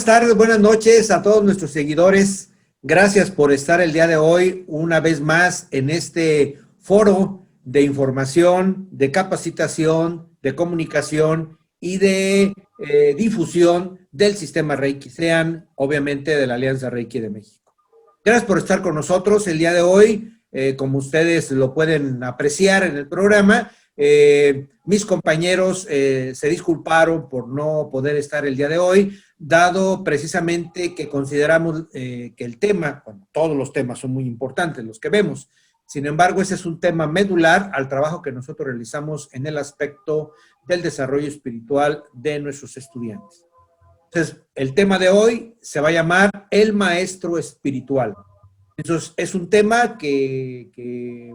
buenas tardes, buenas noches a todos nuestros seguidores. Gracias por estar el día de hoy una vez más en este foro de información, de capacitación, de comunicación y de difusión del sistema Reiki, sean obviamente de la Alianza Reiki de México. Gracias por estar con nosotros el día de hoy. Como ustedes lo pueden apreciar en el programa, mis compañeros se disculparon por no poder estar el día de hoy, dado precisamente que consideramos que el tema, bueno, todos los temas son muy importantes, los que vemos. Sin embargo, ese es un tema medular al trabajo que nosotros realizamos en el aspecto del desarrollo espiritual de nuestros estudiantes. Entonces, el tema de hoy se va a llamar El Maestro Espiritual. Entonces, es un tema que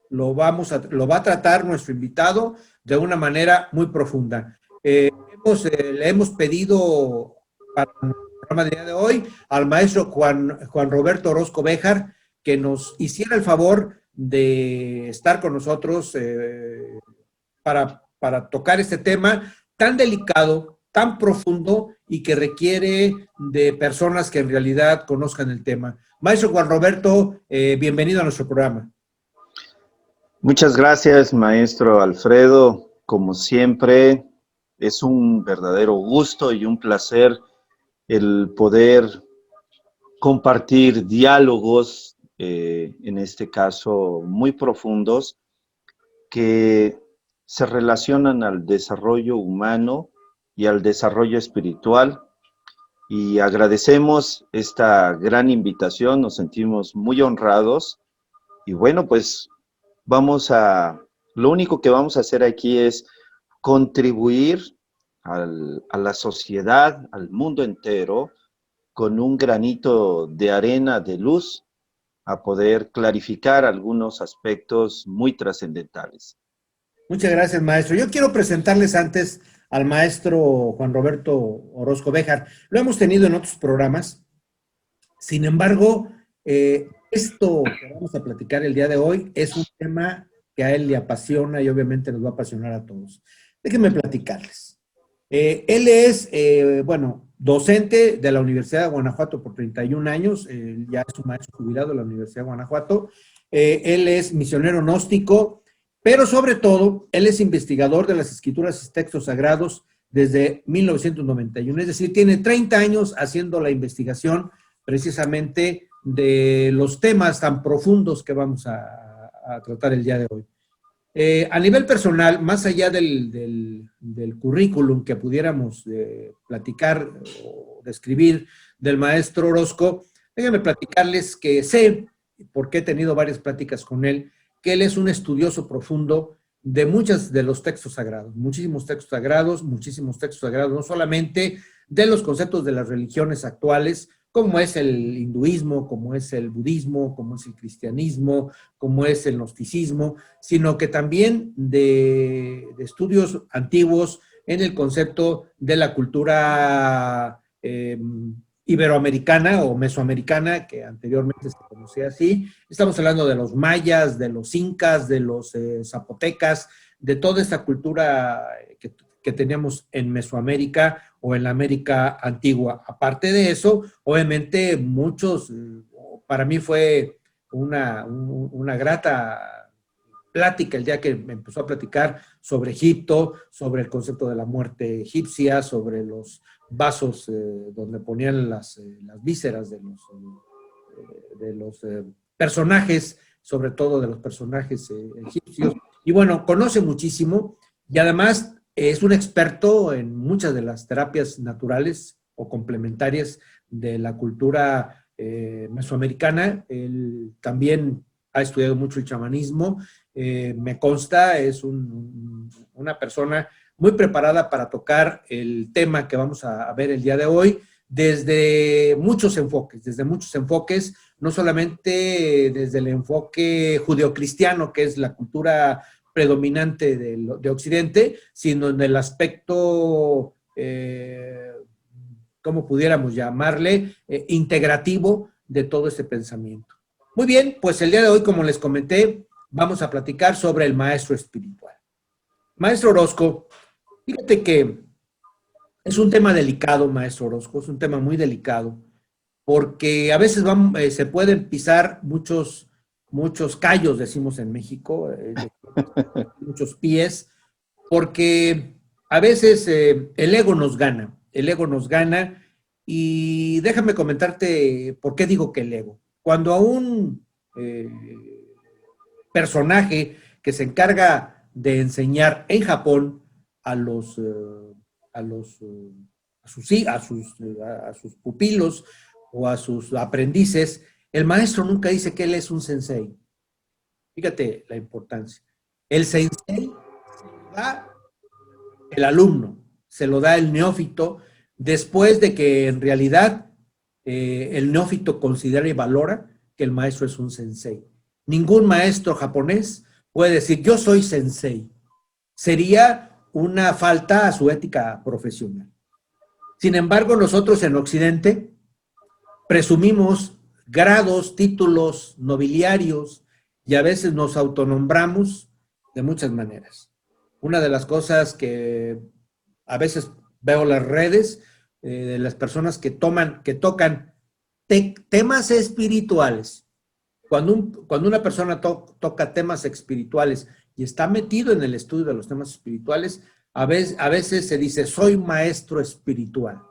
lo va a tratar nuestro invitado de una manera muy profunda. Le hemos pedido para el programa del día de hoy al maestro Juan Roberto Orozco Béjar que nos hiciera el favor de estar con nosotros para tocar este tema tan delicado, tan profundo y que requiere de personas que en realidad conozcan el tema. Maestro Juan Roberto, bienvenido a nuestro programa. Muchas gracias, maestro Alfredo. Como siempre, es un verdadero gusto y un placer el poder compartir diálogos, en este caso muy profundos, que se relacionan al desarrollo humano y al desarrollo espiritual. Y agradecemos esta gran invitación, nos sentimos muy honrados. Y bueno, pues lo único que vamos a hacer aquí es contribuir a la sociedad, al mundo entero, con un granito de arena de luz, a poder clarificar algunos aspectos muy trascendentales. Muchas gracias, maestro. Yo quiero presentarles antes al maestro Juan Roberto Orozco Béjar. Lo hemos tenido en otros programas. Sin embargo, esto que vamos a platicar el día de hoy es un tema que a él le apasiona y obviamente nos va a apasionar a todos. Déjenme platicarles. Él es, docente de la Universidad de Guanajuato por 31 años, ya es un maestro jubilado de la Universidad de Guanajuato. Él es misionero gnóstico, pero sobre todo, él es investigador de las escrituras y textos sagrados desde 1991, es decir, tiene 30 años haciendo la investigación precisamente de los temas tan profundos que vamos a tratar el día de hoy. A nivel personal, más allá del currículum que pudiéramos platicar o describir del maestro Orozco, déjenme platicarles que sé, porque he tenido varias pláticas con él, que él es un estudioso profundo de muchos de los textos sagrados, muchísimos textos sagrados, no solamente de los conceptos de las religiones actuales, como es el hinduismo, como es el budismo, como es el cristianismo, como es el gnosticismo, sino que también de estudios antiguos en el concepto de la cultura iberoamericana o mesoamericana, que anteriormente se conocía así. Estamos hablando de los mayas, de los incas, de los zapotecas, de toda esta cultura que teníamos en Mesoamérica o en la América antigua. Aparte de eso, obviamente muchos, para mí fue una grata plática el día que me empezó a platicar sobre Egipto, sobre el concepto de la muerte egipcia, sobre los vasos donde ponían las vísceras de los personajes, sobre todo de los personajes egipcios. Y bueno, conoce muchísimo y además es un experto en muchas de las terapias naturales o complementarias de la cultura mesoamericana. Él también ha estudiado mucho el chamanismo. Me consta, es una persona muy preparada para tocar el tema que vamos a ver el día de hoy desde muchos enfoques, no solamente desde el enfoque judeocristiano, que es la cultura predominante de Occidente, sino en el aspecto, ¿cómo pudiéramos llamarle? Integrativo de todo este pensamiento. Muy bien, pues el día de hoy, como les comenté, vamos a platicar sobre el maestro espiritual. Maestro Orozco, fíjate que Es un tema delicado, maestro Orozco, es un tema muy delicado, porque a veces se pueden pisar muchos callos, decimos en México, muchos pies, porque a veces el ego nos gana, y déjame comentarte por qué digo que el ego. Cuando a un eh, personaje que se encarga de enseñar en Japón a los, a los a sus pupilos o a sus aprendices, el maestro nunca dice que él es un sensei. Fíjate la importancia. El sensei se lo da el alumno, se lo da el neófito, después de que en realidad el neófito considera y valora que el maestro es un sensei. Ningún maestro japonés puede decir, yo soy sensei. Sería una falta a su ética profesional. Sin embargo, nosotros en Occidente presumimos grados, títulos nobiliarios y a veces nos autonombramos de muchas maneras. Una de las cosas que a veces veo en las redes de las personas que tocan temas espirituales. Cuando una persona toca temas espirituales y está metido en el estudio de los temas espirituales, a veces se dice, soy maestro espiritual.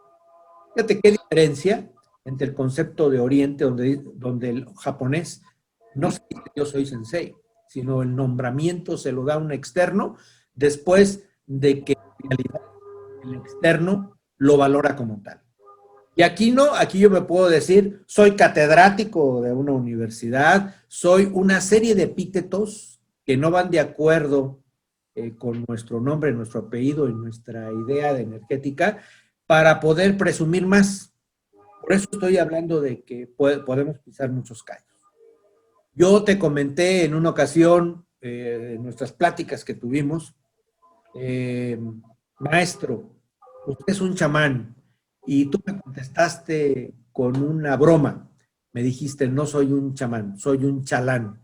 Fíjate qué diferencia entre el concepto de Oriente, donde el japonés no se dice yo soy sensei, sino el nombramiento se lo da a un externo después de que en realidad el externo lo valora como tal. Y aquí no, aquí yo me puedo decir, soy catedrático de una universidad, soy una serie de epítetos que no van de acuerdo con nuestro nombre, nuestro apellido y nuestra idea de energética para poder presumir más. Por eso estoy hablando de que podemos pisar muchos callos. Yo te comenté en una ocasión, en nuestras pláticas que tuvimos, maestro, usted es un chamán, y tú me contestaste con una broma. Me dijiste, no soy un chamán, soy un chalán.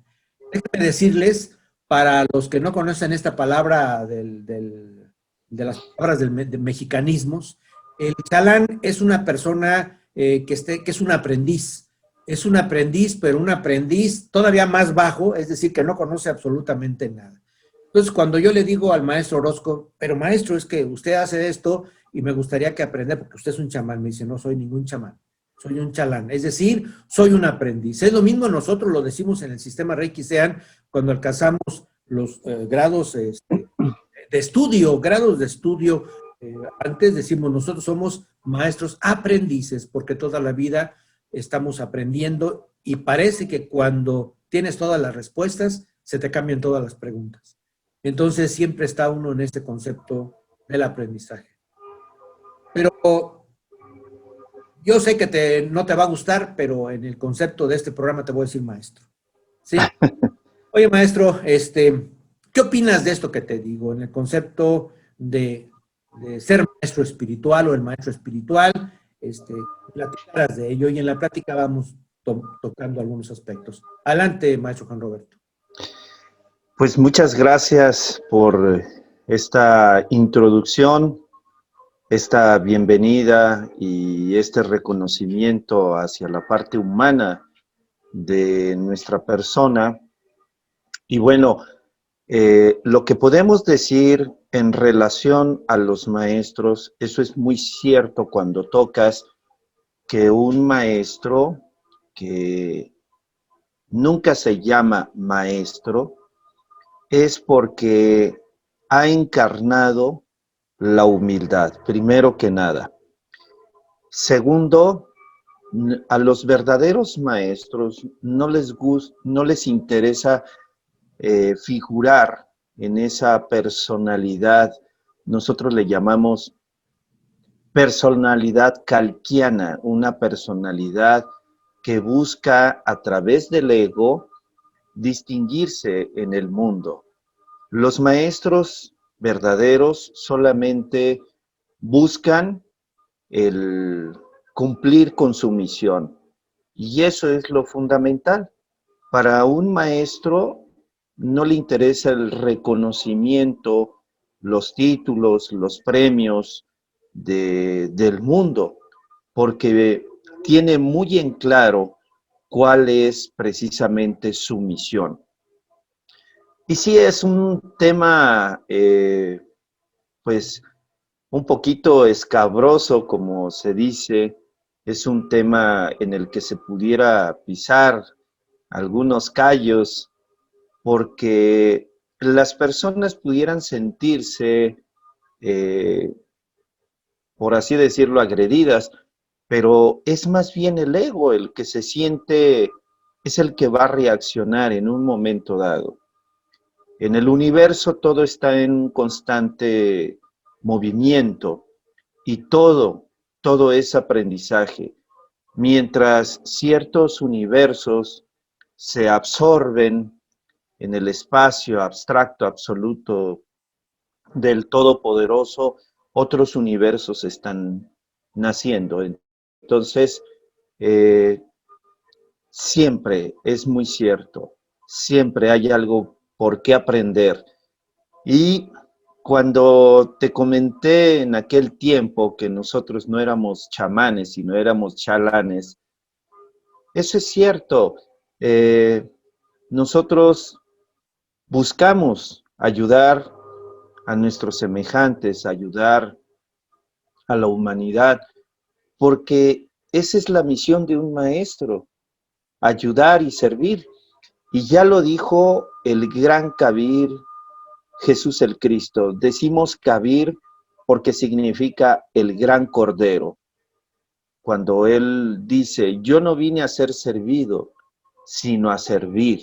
Déjenme decirles, para los que no conocen esta palabra de las palabras de mexicanismos, el chalán es una persona que es un aprendiz. Es un aprendiz, pero un aprendiz todavía más bajo, es decir, que no conoce absolutamente nada. Entonces, cuando yo le digo al maestro Orozco, pero maestro, es que usted hace esto y me gustaría que aprenda, porque usted es un chamán, me dice, no soy ningún chamán, soy un chalán, es decir, soy un aprendiz. Es lo mismo nosotros lo decimos en el sistema Reiki Sean cuando alcanzamos los grados grados de estudio, antes decimos, nosotros somos maestros aprendices, porque toda la vida estamos aprendiendo y parece que cuando tienes todas las respuestas, se te cambian todas las preguntas. Entonces siempre está uno en este concepto del aprendizaje. Pero yo sé que no te va a gustar, pero en el concepto de este programa te voy a decir maestro. ¿Sí? Oye, maestro, ¿qué opinas de esto que te digo? En el concepto de ser maestro espiritual o el maestro espiritual, platicarás de ello y en la plática vamos tocando algunos aspectos. Adelante, maestro Juan Roberto. Pues muchas gracias por esta introducción, esta bienvenida y este reconocimiento hacia la parte humana de nuestra persona. Y bueno, lo que podemos decir en relación a los maestros, eso es muy cierto cuando tocas que un maestro que nunca se llama maestro es porque ha encarnado la humildad, primero que nada. Segundo, a los verdaderos maestros no les interesa figurar en esa personalidad, nosotros le llamamos personalidad kalkiana, una personalidad que busca a través del ego distinguirse en el mundo. Los maestros verdaderos solamente buscan el cumplir con su misión. Y eso es lo fundamental. Para un maestro no le interesa el reconocimiento, los títulos, los premios, del mundo, porque tiene muy en claro cuál es precisamente su misión. Y sí es un tema, pues, un poquito escabroso, como se dice, es un tema en el que se pudiera pisar algunos callos, porque las personas pudieran sentirse, eh, por así decirlo, agredidas, pero es más bien el ego el que se siente, es el que va a reaccionar en un momento dado. En el universo todo está en constante movimiento y todo es aprendizaje. Mientras ciertos universos se absorben en el espacio abstracto absoluto del Todopoderoso, otros universos están naciendo. Entonces, eh, siempre es muy cierto, siempre hay algo por qué aprender. Y cuando te comenté en aquel tiempo que nosotros no éramos chamanes, sino éramos chalanes, eso es cierto. Eh, Nosotros buscamos ayudar a nuestros semejantes, ayudar a la humanidad, porque esa es la misión de un maestro, ayudar y servir. Y ya lo dijo el gran Kabir, Jesús el Cristo. Decimos Kabir porque significa el gran cordero. Cuando él dice, yo no vine a ser servido, sino a servir.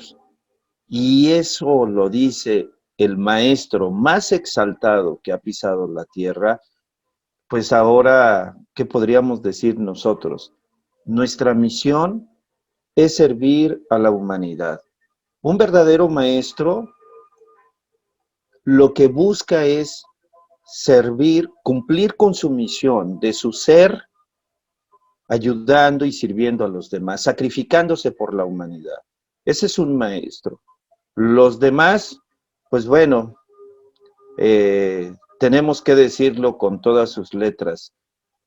Y eso lo dice el maestro más exaltado que ha pisado la tierra. Pues ahora, ¿qué podríamos decir nosotros? Nuestra misión es servir a la humanidad. Un verdadero maestro lo que busca es servir, cumplir con su misión de su ser, ayudando y sirviendo a los demás, sacrificándose por la humanidad. Ese es un maestro. Los demás, pues bueno, tenemos que decirlo con todas sus letras.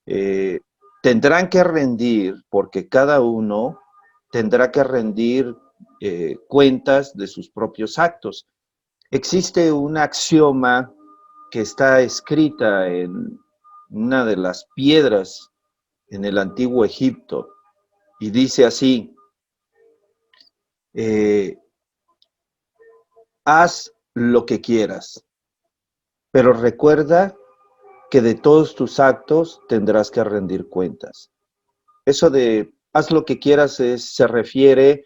Eh, Tendrán que rendir, porque cada uno tendrá que rendir cuentas de sus propios actos. Existe un axioma que está escrita en una de las piedras en el antiguo Egipto y dice así, eh, haz lo que quieras, pero recuerda que de todos tus actos tendrás que rendir cuentas. Eso de haz lo que quieras se refiere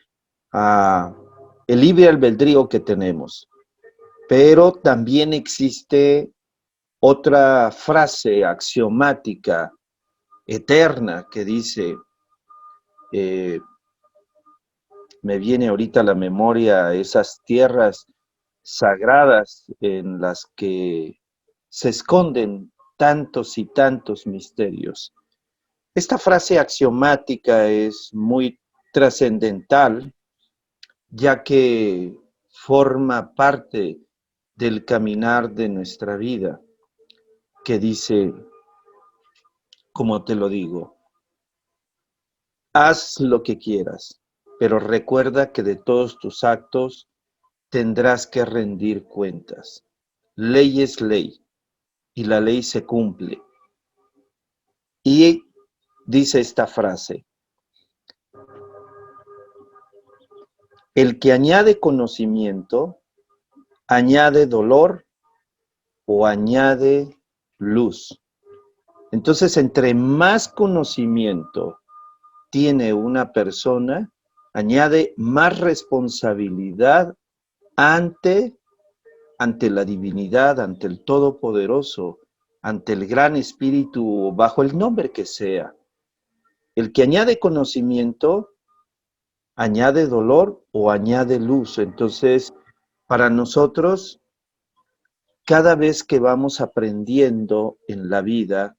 a el libre albedrío que tenemos, pero también existe otra frase axiomática eterna que dice, eh, me viene ahorita a la memoria esas tierras sagradas en las que se esconden tantos y tantos misterios. Esta frase axiomática es muy trascendental, ya que forma parte del caminar de nuestra vida, que dice, como te lo digo, haz lo que quieras, pero recuerda que de todos tus actos tendrás que rendir cuentas. Ley es ley y la ley se cumple. Y dice esta frase, el que añade conocimiento, añade dolor o añade luz. Entonces, entre más conocimiento tiene una persona, añade más responsabilidad ante la divinidad, ante el Todopoderoso, ante el Gran Espíritu, bajo el nombre que sea. El que añade conocimiento, añade dolor o añade luz. Entonces, para nosotros, cada vez que vamos aprendiendo en la vida,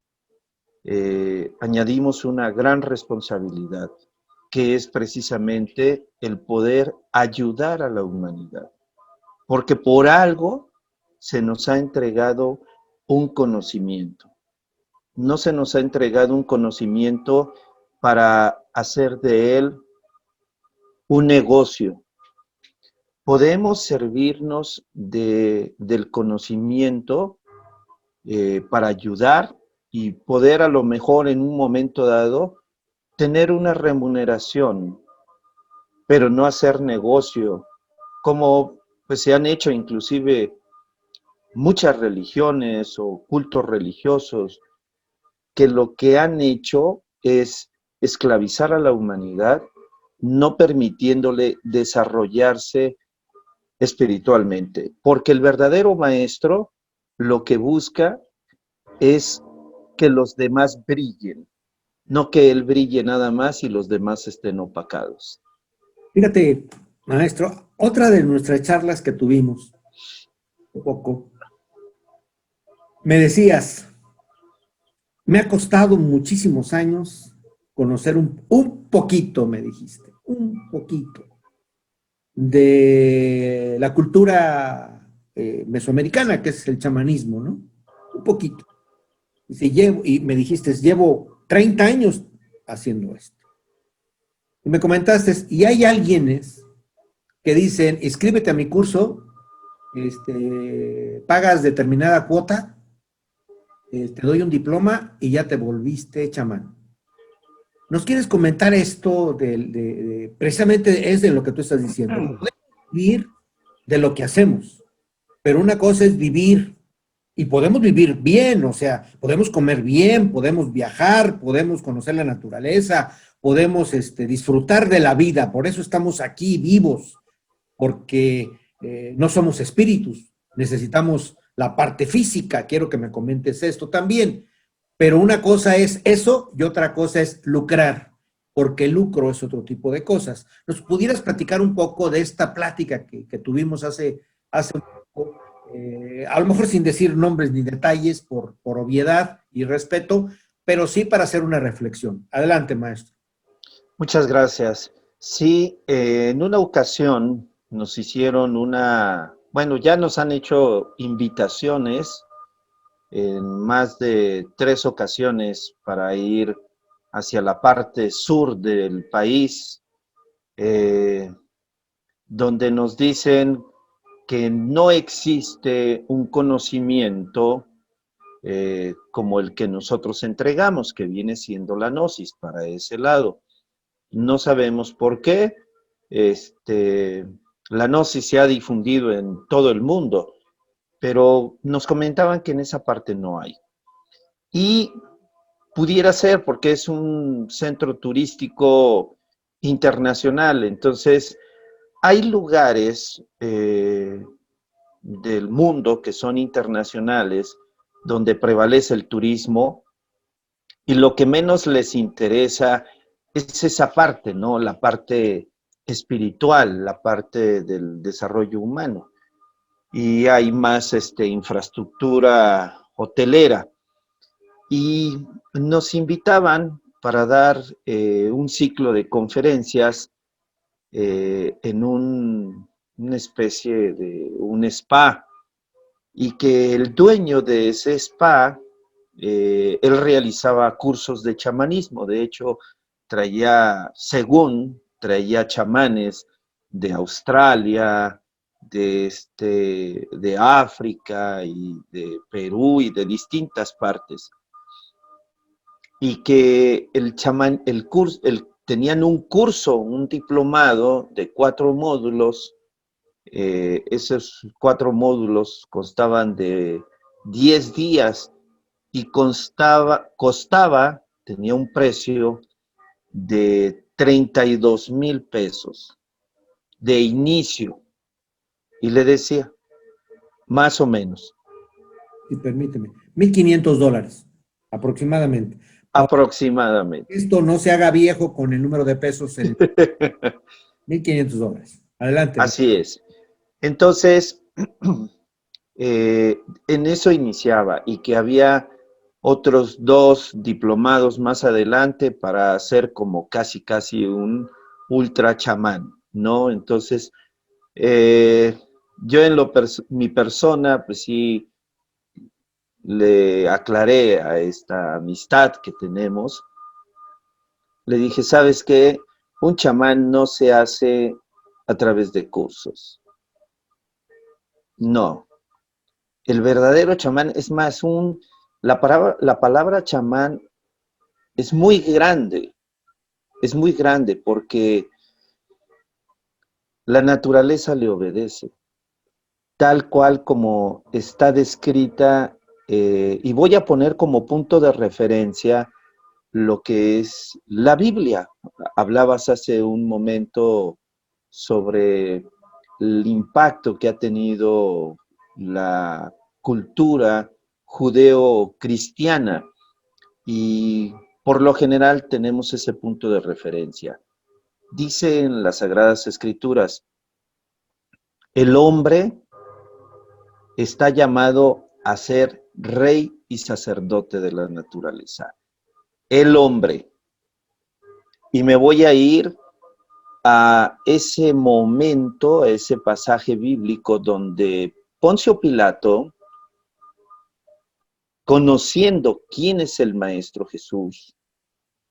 añadimos una gran responsabilidad, que es precisamente el poder ayudar a la humanidad. Porque por algo se nos ha entregado un conocimiento. no se nos ha entregado un conocimiento para hacer de él un negocio. Podemos servirnos del conocimiento para ayudar y poder a lo mejor en un momento dado tener una remuneración, pero no hacer negocio, como pues se han hecho inclusive muchas religiones o cultos religiosos, que lo que han hecho es esclavizar a la humanidad, no permitiéndole desarrollarse espiritualmente, porque el verdadero maestro lo que busca es que los demás brillen, no que él brille nada más y los demás estén opacados. Fíjate, maestro, otra de nuestras charlas que tuvimos, un poco, me decías, me ha costado muchísimos años conocer un poquito, me dijiste, un poquito de la cultura mesoamericana, que es el chamanismo, ¿no? Un poquito. Y me dijiste, llevo 30 años haciendo esto. Y me comentaste, y hay alguienes que dicen, inscríbete a mi curso, pagas determinada cuota, te doy un diploma y ya te volviste chamán. ¿Nos quieres comentar esto precisamente es de lo que tú estás diciendo? Podemos vivir de lo que hacemos, pero una cosa es vivir y podemos vivir bien, o sea, podemos comer bien, podemos viajar, podemos conocer la naturaleza, podemos disfrutar de la vida, por eso estamos aquí vivos, porque no somos espíritus, necesitamos la parte física, quiero que me comentes esto también, pero una cosa es eso y otra cosa es lucrar, porque el lucro es otro tipo de cosas. ¿Nos pudieras platicar un poco de esta plática que tuvimos hace un poco? A lo mejor sin decir nombres ni detalles por obviedad y respeto, pero sí para hacer una reflexión. Adelante, maestro. Muchas gracias. Sí, en una ocasión nos hicieron bueno, ya nos han hecho invitaciones en más de 3 ocasiones para ir hacia la parte sur del país, eh, donde nos dicen que no existe un conocimiento como el que nosotros entregamos, que viene siendo la gnosis para ese lado. No sabemos por qué. La gnosis se ha difundido en todo el mundo, pero nos comentaban que en esa parte no hay. Y pudiera ser porque es un centro turístico internacional, entonces hay lugares del mundo que son internacionales donde prevalece el turismo y lo que menos les interesa es esa parte, ¿no? La parte espiritual, la parte del desarrollo humano. Y hay más infraestructura hotelera. Y nos invitaban para dar un ciclo de conferencias en una especie de un spa, y que el dueño de ese spa, él realizaba cursos de chamanismo. De hecho, traía chamanes de Australia, de África y de Perú y de distintas partes. Y que tenían un curso, un diplomado de 4 módulos. Esos 4 módulos constaban de 10 días y tenía un precio de 32,000 pesos de inicio. Y le decía, más o menos. Y permíteme, $1,500 aproximadamente. Aproximadamente. Esto no se haga viejo con el número de pesos en $1,500. Adelante. Así es. Entonces, en eso iniciaba, y que había otros 2 diplomados más adelante para hacer como casi un ultra chamán, ¿no? Entonces, yo mi persona, pues sí, le aclaré a esta amistad que tenemos, le dije, ¿sabes qué? Un chamán no se hace a través de cursos. No. El verdadero chamán es más la palabra chamán es muy grande porque la naturaleza le obedece, tal cual como está descrita, y voy a poner como punto de referencia lo que es la Biblia. Hablabas hace un momento sobre el impacto que ha tenido la cultura judeo-cristiana y por lo general tenemos ese punto de referencia. Dice en las Sagradas Escrituras, el hombre está llamado a ser rey y sacerdote de la naturaleza. El hombre. Y me voy a ir a ese momento, a ese pasaje bíblico donde Poncio Pilato, conociendo quién es el Maestro Jesús,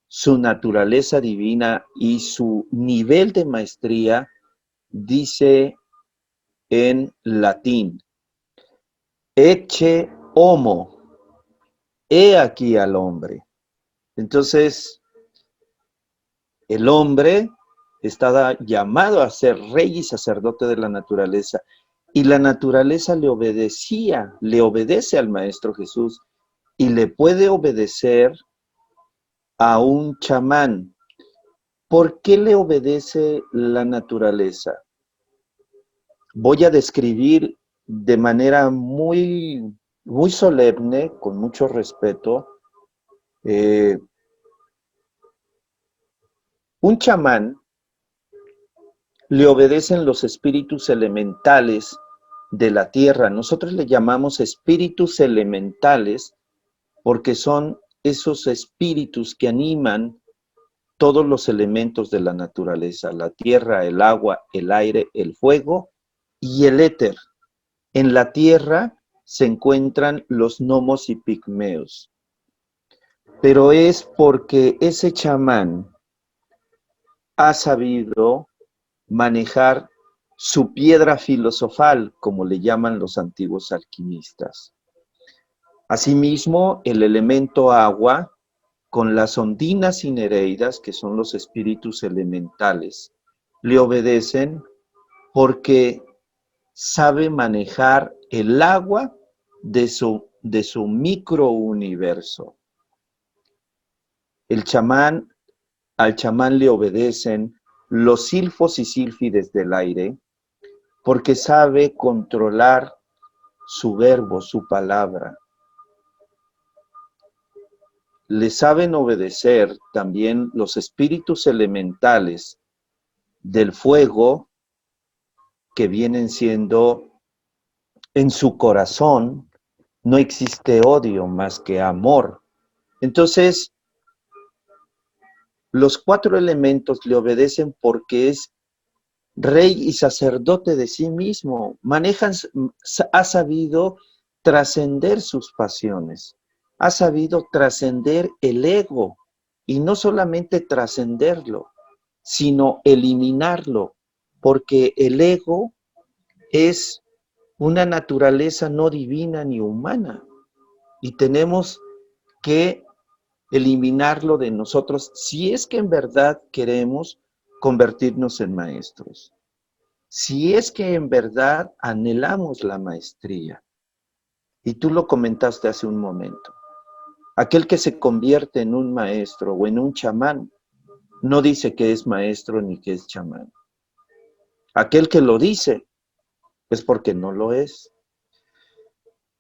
su naturaleza divina y su nivel de maestría, dice en latín, ecce homo, he aquí al hombre. Entonces, el hombre está llamado a ser rey y sacerdote de la naturaleza, y la naturaleza le obedece al Maestro Jesús, y le puede obedecer a un chamán. ¿Por qué le obedece la naturaleza? Voy a describir de manera muy, muy solemne, con mucho respeto, un chamán le obedecen los espíritus elementales de la tierra. Nosotros le llamamos espíritus elementales porque son esos espíritus que animan todos los elementos de la naturaleza, la tierra, el agua, el aire, el fuego y el éter. En la tierra se encuentran los gnomos y pigmeos, pero es porque ese chamán ha sabido manejar su piedra filosofal, como le llaman los antiguos alquimistas. Asimismo, el elemento agua, con las ondinas y nereidas, que son los espíritus elementales, le obedecen porque sabe manejar el agua de su microuniverso. Al chamán le obedecen los silfos y sílfides del aire, porque sabe controlar su verbo, su palabra. Le saben obedecer también los espíritus elementales del fuego, que vienen siendo en su corazón, no existe odio más que amor. Entonces, los 4 elementos le obedecen porque es rey y sacerdote de sí mismo, ha sabido trascender sus pasiones, ha sabido trascender el ego, y no solamente trascenderlo, sino eliminarlo, porque el ego es una naturaleza no divina ni humana, y tenemos que eliminarlo de nosotros si es que en verdad queremos convertirnos en maestros. Si es que en verdad anhelamos la maestría. Y tú lo comentaste hace un momento. Aquel que se convierte en un maestro o en un chamán, no dice que es maestro ni que es chamán. Aquel que lo dice es porque no lo es.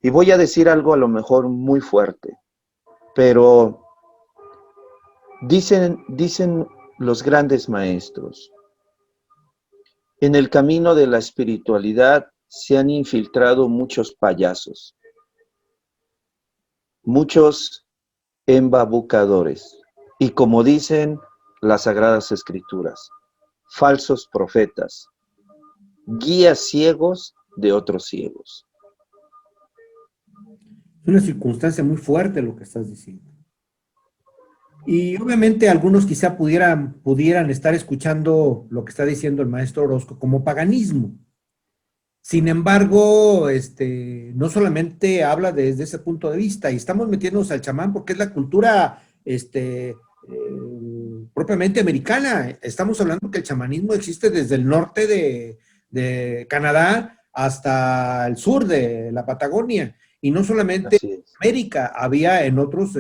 Y voy a decir algo a lo mejor muy fuerte, pero dicen los grandes maestros, en el camino de la espiritualidad se han infiltrado muchos payasos, muchos embabucadores, y como dicen las Sagradas Escrituras, falsos profetas, guías ciegos de otros ciegos. Es una circunstancia muy fuerte lo que estás diciendo. Y obviamente algunos quizá pudieran estar escuchando lo que está diciendo el maestro Orozco como paganismo. Sin embargo, no solamente habla desde ese punto de vista, y estamos metiéndonos al chamán porque es la cultura propiamente americana. Estamos hablando que el chamanismo existe desde el norte de Canadá hasta el sur de la Patagonia. Y no solamente Así es. en América, había en otros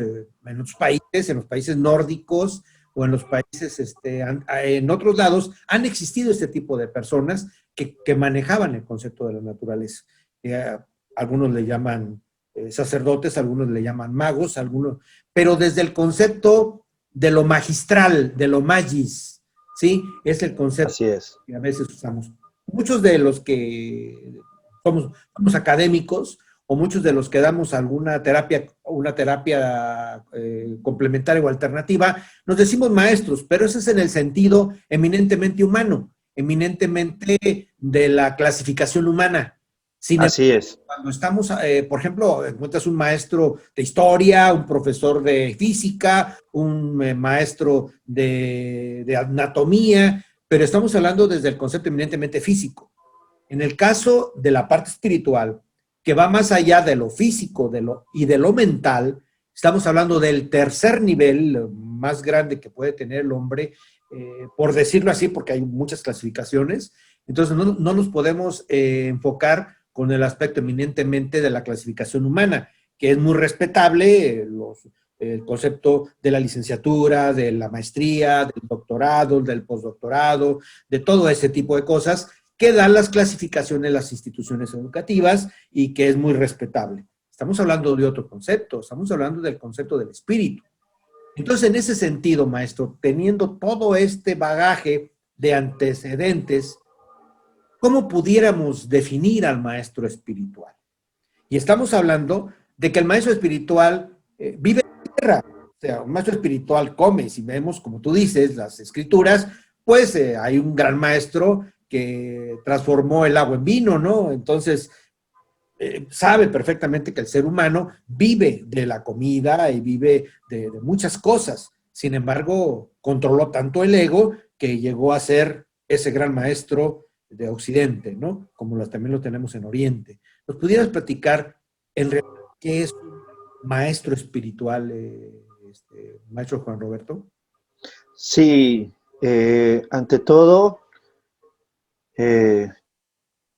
países, en los países nórdicos o en los países, en otros lados, han existido este tipo de personas que manejaban el concepto de la naturaleza. Eh, Algunos le llaman sacerdotes, algunos le llaman magos, algunos, pero desde el concepto de lo magistral, de lo magis, ¿sí? Es el concepto Así es. que a veces usamos. Muchos de los que somos académicos o muchos de los que damos alguna terapia, una terapia complementaria o alternativa, nos decimos maestros, pero eso es en el sentido eminentemente humano, eminentemente de la clasificación humana. Sin embargo, Así es. cuando estamos, por ejemplo, encuentras un maestro de historia, un profesor de física, un maestro de anatomía, pero estamos hablando desde el concepto eminentemente físico. En el caso de la parte espiritual, que va más allá de lo físico y de lo mental, estamos hablando del tercer nivel más grande que puede tener el hombre, por decirlo así, porque hay muchas clasificaciones. Entonces, no nos podemos enfocar con el aspecto eminentemente de la clasificación humana, que es muy respetable, el concepto de la licenciatura, de la maestría, del doctorado, del postdoctorado, de todo ese tipo de cosas que dan las clasificaciones las instituciones educativas y que es muy respetable. Estamos hablando de otro concepto, estamos hablando del concepto del espíritu. Entonces, en ese sentido, maestro, teniendo todo este bagaje de antecedentes, ¿cómo pudiéramos definir al maestro espiritual? Y estamos hablando de que el maestro espiritual vive en la tierra, o sea, un maestro espiritual come, si vemos, como tú dices, las escrituras, pues hay un gran maestro que transformó el agua en vino, ¿no? Entonces, sabe perfectamente que el ser humano vive de la comida y vive de muchas cosas. Sin embargo, controló tanto el ego que llegó a ser ese gran maestro de Occidente, ¿no? Como también lo tenemos en Oriente. ¿Nos pudieras platicar en realidad qué es un maestro espiritual, maestro Juan Roberto? Sí, ante todo, eh,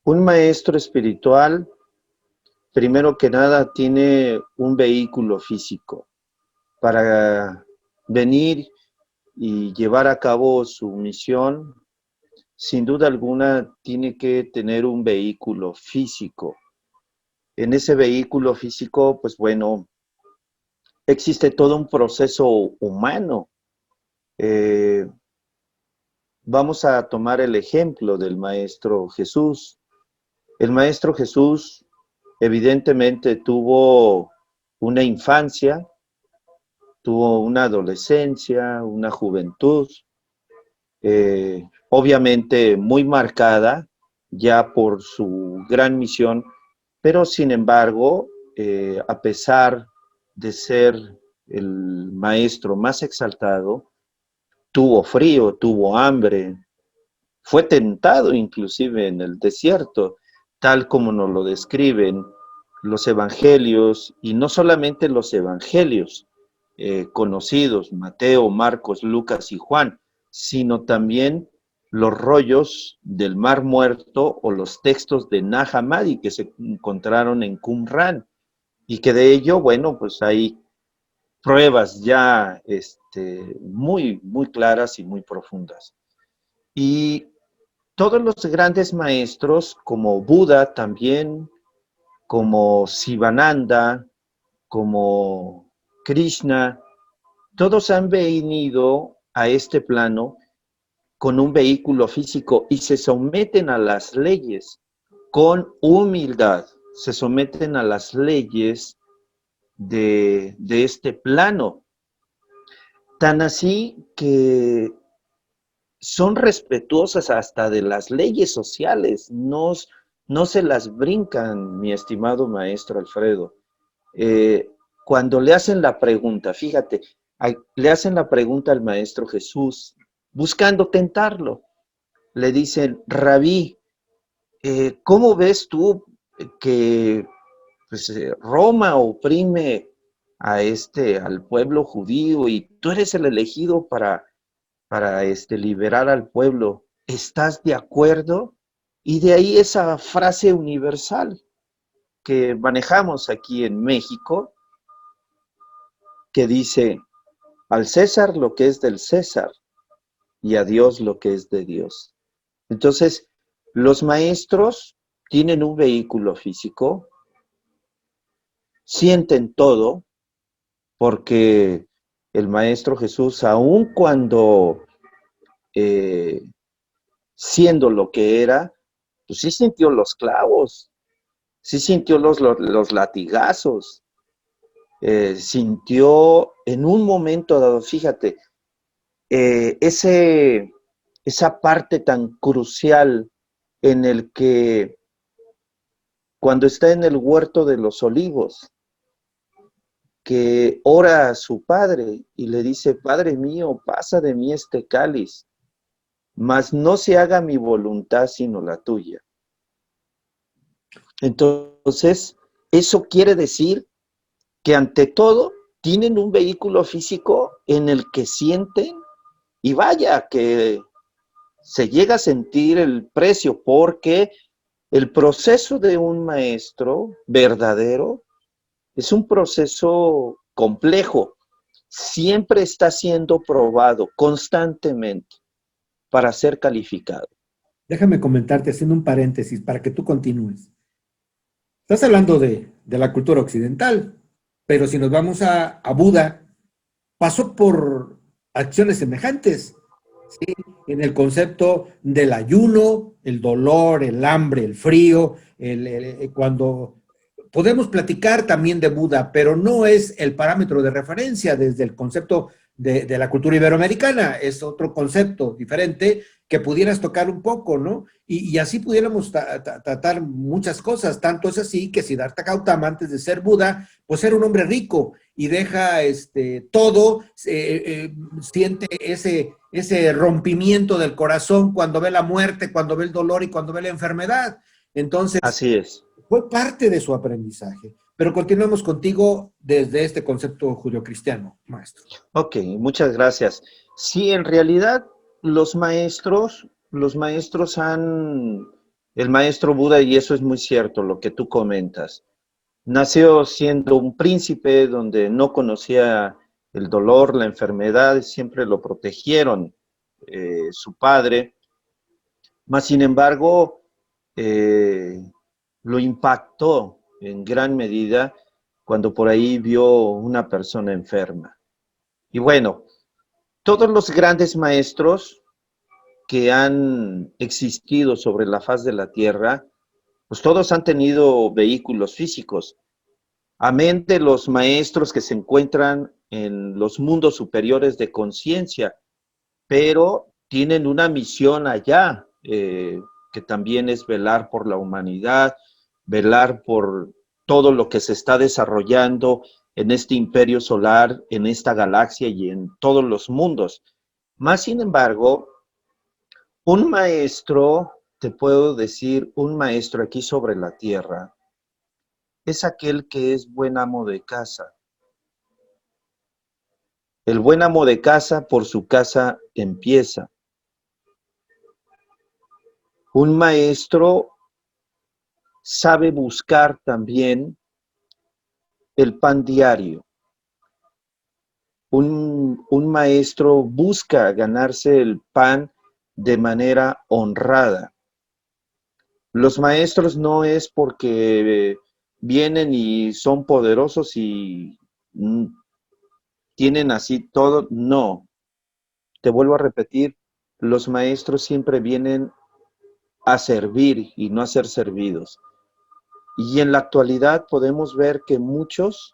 un maestro espiritual, primero que nada, tiene un vehículo físico para venir y llevar a cabo su misión. Sin duda alguna, tiene que tener un vehículo físico. En ese vehículo físico, pues bueno, existe todo un proceso humano. Eh, Vamos a tomar el ejemplo del Maestro Jesús. El Maestro Jesús evidentemente tuvo una infancia, tuvo una adolescencia, una juventud, obviamente muy marcada ya por su gran misión, pero sin embargo, a pesar de ser el maestro más exaltado, tuvo frío, tuvo hambre, fue tentado inclusive en el desierto, tal como nos lo describen los evangelios, y no solamente los evangelios conocidos, Mateo, Marcos, Lucas y Juan, sino también los rollos del Mar Muerto o los textos de Nag Hammadi que se encontraron en Qumran, y que de ello, bueno, pues hay pruebas ya muy, muy claras y muy profundas. Y todos los grandes maestros, como Buda también, como Sivananda, como Krishna, todos han venido a este plano con un vehículo físico y se someten a las leyes con humildad, se someten a las leyes de este plano. Tan así que son respetuosas hasta de las leyes sociales, no se las brincan, mi estimado maestro Alfredo. cuando le hacen la pregunta, fíjate, le hacen la pregunta al Maestro Jesús, buscando tentarlo. Le dicen, Rabí, ¿cómo ves tú que pues, Roma oprime al pueblo judío y tú eres el elegido para liberar al pueblo? ¿Estás de acuerdo? Y de ahí esa frase universal que manejamos aquí en México, que dice, al César lo que es del César y a Dios lo que es de Dios. Entonces, los maestros tienen un vehículo físico, sienten todo, porque el Maestro Jesús, aun cuando eh, siendo lo que era, pues sí sintió los clavos, sí sintió los latigazos, sintió en un momento dado, fíjate, esa parte tan crucial en el que cuando está en el huerto de los olivos, que ora a su padre y le dice, Padre mío, pasa de mí este cáliz, mas no se haga mi voluntad sino la tuya. Entonces, eso quiere decir que ante todo tienen un vehículo físico en el que sienten y vaya que se llega a sentir el precio porque el proceso de un maestro verdadero es un proceso complejo. Siempre está siendo probado constantemente para ser calificado. Déjame comentarte, haciendo un paréntesis, para que tú continúes. Estás hablando de la cultura occidental, pero si nos vamos a Buda, pasó por acciones semejantes, ¿sí? En el concepto del ayuno, el dolor, el hambre, el frío, cuando podemos platicar también de Buda, pero no es el parámetro de referencia desde el concepto de la cultura iberoamericana, es otro concepto diferente que pudieras tocar un poco, ¿no? Y así pudiéramos tratar muchas cosas, tanto es así que Siddhartha Gautama, antes de ser Buda, pues era un hombre rico y deja todo, siente ese rompimiento del corazón cuando ve la muerte, cuando ve el dolor y cuando ve la enfermedad. Entonces, Así es. fue parte de su aprendizaje. Pero continuamos contigo desde este concepto judio-cristiano, maestro. Ok, muchas gracias. Sí, en realidad el maestro Buda, y eso es muy cierto lo que tú comentas, nació siendo un príncipe donde no conocía el dolor, la enfermedad, siempre lo protegieron su padre, mas sin embargo eh, lo impactó en gran medida cuando por ahí vio una persona enferma. Y bueno, todos los grandes maestros que han existido sobre la faz de la Tierra, pues todos han tenido vehículos físicos. Amén de los maestros que se encuentran en los mundos superiores de conciencia, pero tienen una misión allá, que también es velar por la humanidad, velar por todo lo que se está desarrollando en este imperio solar, en esta galaxia y en todos los mundos. Más sin embargo, un maestro, te puedo decir, un maestro aquí sobre la tierra, es aquel que es buen amo de casa. El buen amo de casa por su casa empieza. Un maestro sabe buscar también el pan diario. Un maestro busca ganarse el pan de manera honrada. Los maestros no es porque vienen y son poderosos y tienen así todo, no. Te vuelvo a repetir, los maestros siempre vienen a servir y no a ser servidos. Y en la actualidad podemos ver que muchos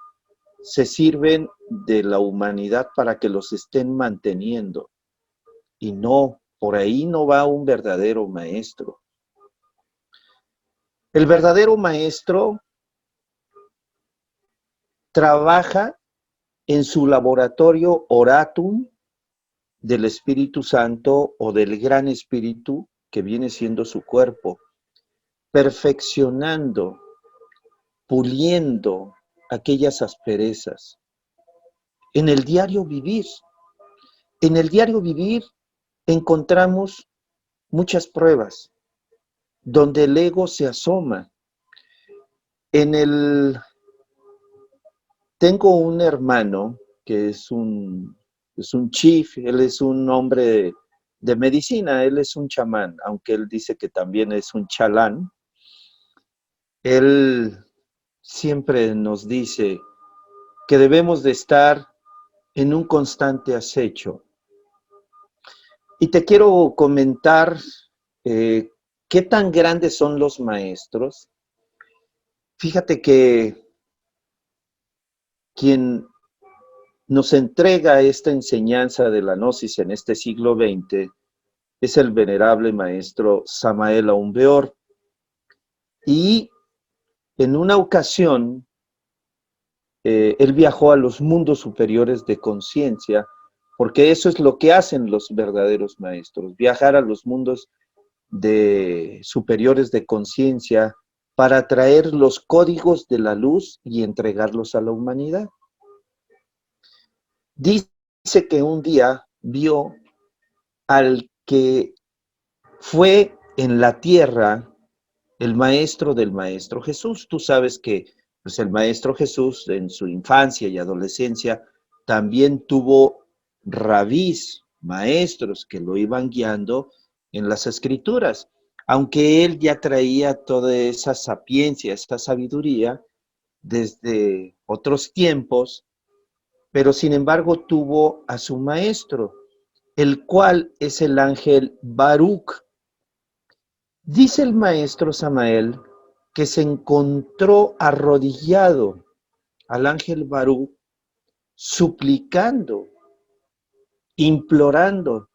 se sirven de la humanidad para que los estén manteniendo. Y no, por ahí no va un verdadero maestro. El verdadero maestro trabaja en su laboratorio oratum del Espíritu Santo o del Gran Espíritu que viene siendo su cuerpo, perfeccionando, puliendo aquellas asperezas. En el diario vivir, encontramos muchas pruebas donde el ego se asoma. Tengo un hermano que es un chief, él es un hombre de medicina, él es un chamán, aunque él dice que también es un chalán. Él siempre nos dice que debemos de estar en un constante acecho. Y te quiero comentar qué tan grandes son los maestros. Fíjate que quien nos entrega esta enseñanza de la gnosis en este siglo XX es el venerable maestro Samael Aun Weor. Y en una ocasión, él viajó a los mundos superiores de conciencia, porque eso es lo que hacen los verdaderos maestros, viajar a los mundos superiores de conciencia para traer los códigos de la luz y entregarlos a la humanidad. Dice que un día vio al que fue en la tierra el maestro del Maestro Jesús. Tú sabes que pues, el Maestro Jesús en su infancia y adolescencia también tuvo rabís, maestros que lo iban guiando en las escrituras. Aunque él ya traía toda esa sapiencia, esa sabiduría desde otros tiempos, pero sin embargo tuvo a su maestro, el cual es el ángel Baruch. Dice el maestro Samael que se encontró arrodillado al ángel Baruch, suplicando, implorando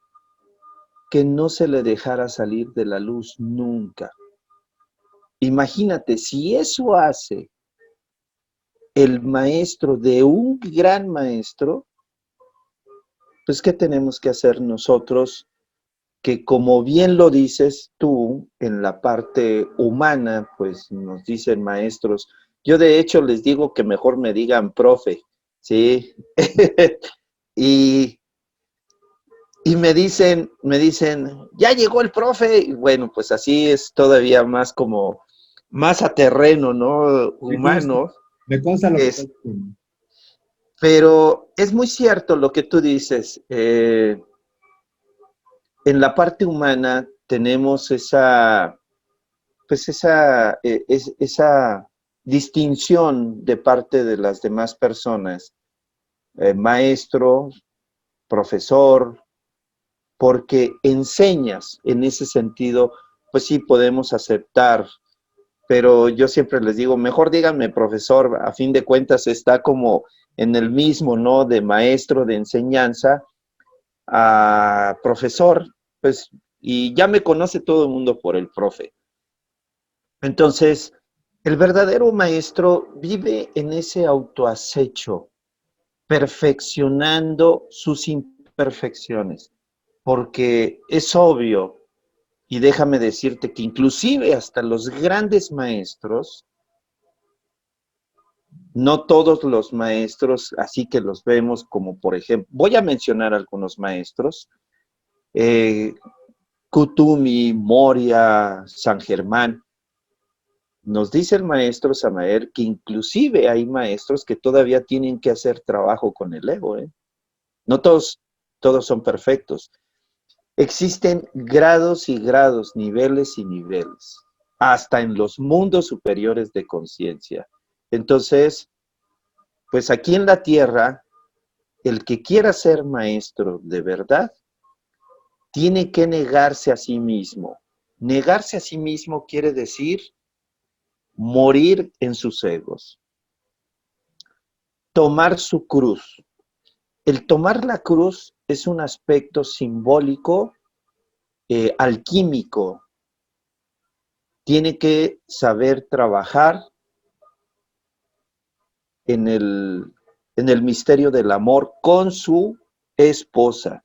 que no se le dejara salir de la luz nunca. Imagínate, si eso hace el maestro de un gran maestro, pues ¿qué tenemos que hacer nosotros? Que como bien lo dices tú, en la parte humana, pues nos dicen maestros, yo de hecho les digo que mejor me digan profe, ¿sí? y, y me dicen, ya llegó el profe, y bueno, pues así es todavía más como, más a terreno, ¿no? Humano. Me consta lo que estás Es, diciendo. pero es muy cierto lo que tú dices, en la parte humana tenemos esa distinción de parte de las demás personas, maestro, profesor, porque enseñas en ese sentido, pues sí podemos aceptar, pero yo siempre les digo, mejor díganme profesor, a fin de cuentas está como en el mismo, ¿no? De maestro, de enseñanza, a profesor, pues, y ya me conoce todo el mundo por el profe. Entonces, el verdadero maestro vive en ese autoacecho, perfeccionando sus imperfecciones, porque es obvio, y déjame decirte que inclusive hasta los grandes maestros, no todos los maestros, así que los vemos como por ejemplo, voy a mencionar algunos maestros, Kutumi, Moria, San Germán. Nos dice el maestro Samael que inclusive hay maestros que todavía tienen que hacer trabajo con el ego, ¿eh? No todos son perfectos. Existen grados y grados, niveles y niveles, hasta en los mundos superiores de conciencia. Entonces, pues aquí en la tierra, el que quiera ser maestro de verdad, tiene que negarse a sí mismo. Negarse a sí mismo quiere decir morir en sus egos, tomar su cruz. El tomar la cruz es un aspecto simbólico, alquímico. Tiene que saber trabajar en el misterio del amor con su esposa.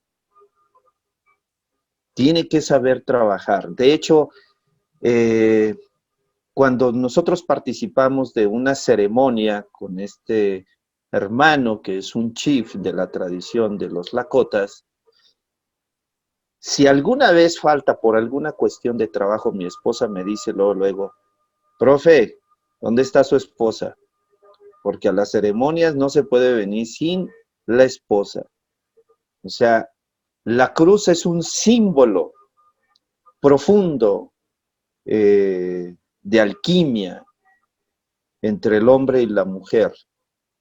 Tiene que saber trabajar. De hecho, cuando nosotros participamos de una ceremonia con este hermano, que es un chief de la tradición de los Lakotas, si alguna vez falta por alguna cuestión de trabajo, mi esposa me dice luego, profe, ¿dónde está su esposa? Porque a las ceremonias no se puede venir sin la esposa. O sea, la cruz es un símbolo profundo de alquimia entre el hombre y la mujer,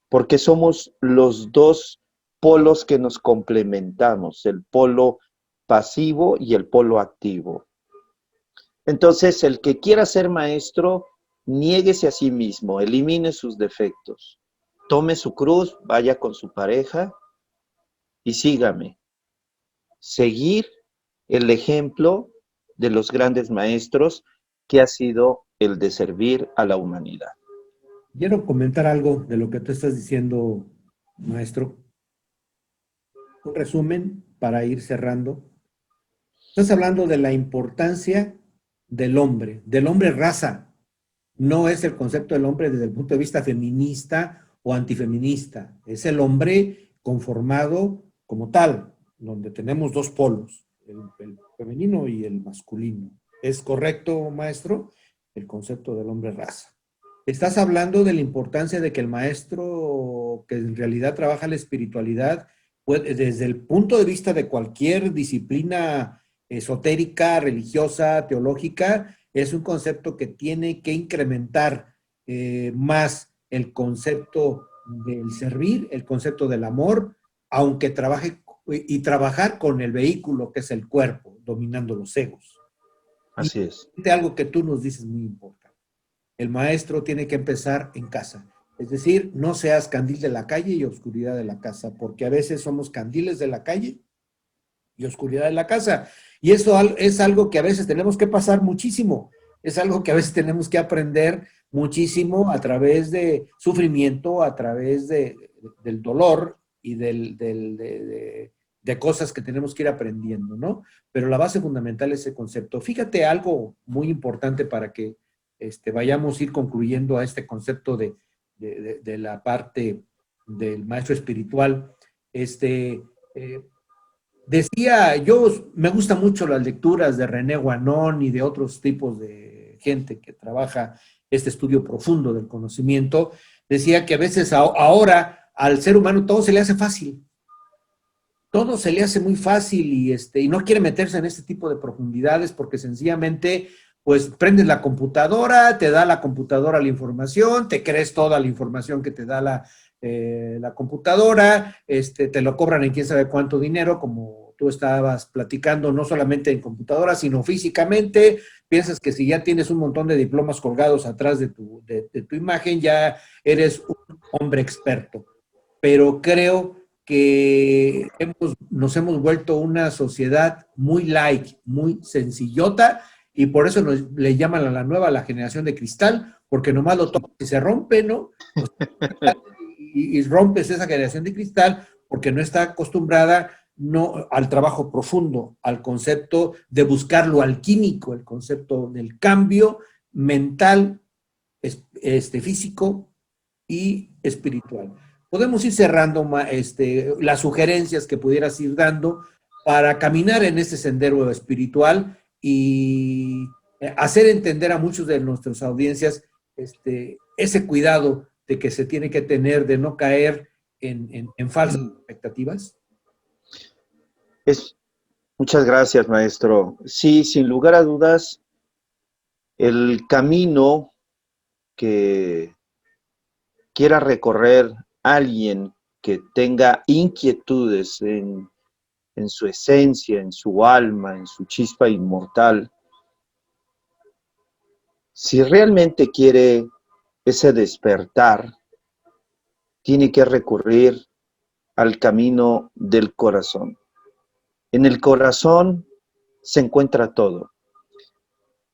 porque somos los dos polos que nos complementamos, el polo pasivo y el polo activo. Entonces, el que quiera ser maestro, niéguese a sí mismo, elimine sus defectos, tome su cruz, vaya con su pareja y sígame. Seguir el ejemplo de los grandes maestros que ha sido el de servir a la humanidad. Quiero comentar algo de lo que tú estás diciendo, maestro. Un resumen para ir cerrando. Estás hablando de la importancia del hombre raza. No es el concepto del hombre desde el punto de vista feminista o antifeminista. Es el hombre conformado como tal, donde tenemos dos polos, el femenino y el masculino. ¿Es correcto, maestro? El concepto del hombre raza. Estás hablando de la importancia de que el maestro, que en realidad trabaja la espiritualidad, desde el punto de vista de cualquier disciplina esotérica, religiosa, teológica, es un concepto que tiene que incrementar más el concepto del servir, el concepto del amor, aunque trabaje y trabajar con el vehículo que es el cuerpo, dominando los egos. Así es. Y algo que tú nos dices muy importante. El maestro tiene que empezar en casa. Es decir, no seas candil de la calle y oscuridad de la casa, porque a veces somos candiles de la calle y oscuridad de la casa. Y eso es algo que a veces tenemos que pasar muchísimo. Es algo que a veces tenemos que aprender muchísimo a través de sufrimiento, a través del dolor y de cosas que tenemos que ir aprendiendo, ¿no? Pero la base fundamental es ese concepto. Fíjate algo muy importante para que vayamos a ir concluyendo a este concepto de la parte del maestro espiritual. Decía, me gustan mucho las lecturas de René Guanon y de otros tipos de gente que trabaja este estudio profundo del conocimiento. Decía que a veces ahora al ser humano todo se le hace fácil. Todo se le hace muy fácil y no quiere meterse en este tipo de profundidades porque sencillamente pues prendes la computadora, te da la computadora la información, te crees toda la información que te da la computadora, te lo cobran en quién sabe cuánto dinero, como tú estabas platicando, no solamente en computadora, sino físicamente. Piensas que si ya tienes un montón de diplomas colgados atrás de tu imagen, ya eres un hombre experto. Pero creo que nos hemos vuelto una sociedad muy light, muy sencillota, y por eso le llaman a la nueva la generación de cristal, porque nomás lo tocas y se rompe, ¿no? O sea, y rompes esa generación de cristal porque no está acostumbrada no, al trabajo profundo, al concepto de buscar lo alquímico, el concepto del cambio mental, físico y espiritual. Podemos ir cerrando las sugerencias que pudieras ir dando para caminar en este sendero espiritual y hacer entender a muchos de nuestras audiencias ese cuidado de que se tiene que tener de no caer en falsas expectativas. Muchas gracias, maestro. Sí, sin lugar a dudas, el camino que quiera recorrer alguien que tenga inquietudes en su esencia, en su alma, en su chispa inmortal, si realmente quiere ese despertar, tiene que recurrir al camino del corazón. En el corazón se encuentra todo.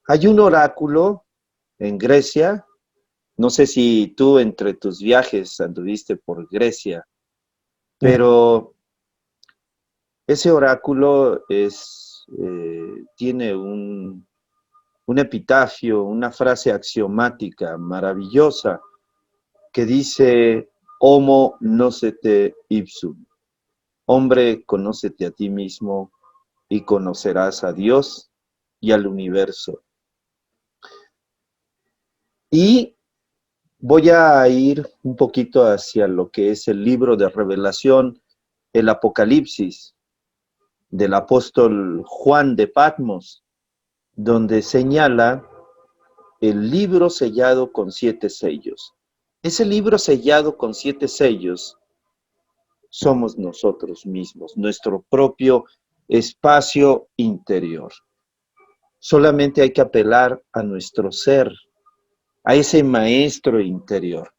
Hay un oráculo en Grecia, No sé si tú entre tus viajes anduviste por Grecia, pero ese oráculo tiene un epitafio, una frase axiomática maravillosa que dice, Homo nocete ipsum, hombre, conócete a ti mismo y conocerás a Dios y al universo. Y voy a ir un poquito hacia lo que es el libro de Revelación, el Apocalipsis, del apóstol Juan de Patmos, donde señala el libro sellado con 7 sellos. Ese libro sellado con 7 sellos somos nosotros mismos, nuestro propio espacio interior. Solamente hay que apelar a nuestro ser, a ese maestro interior.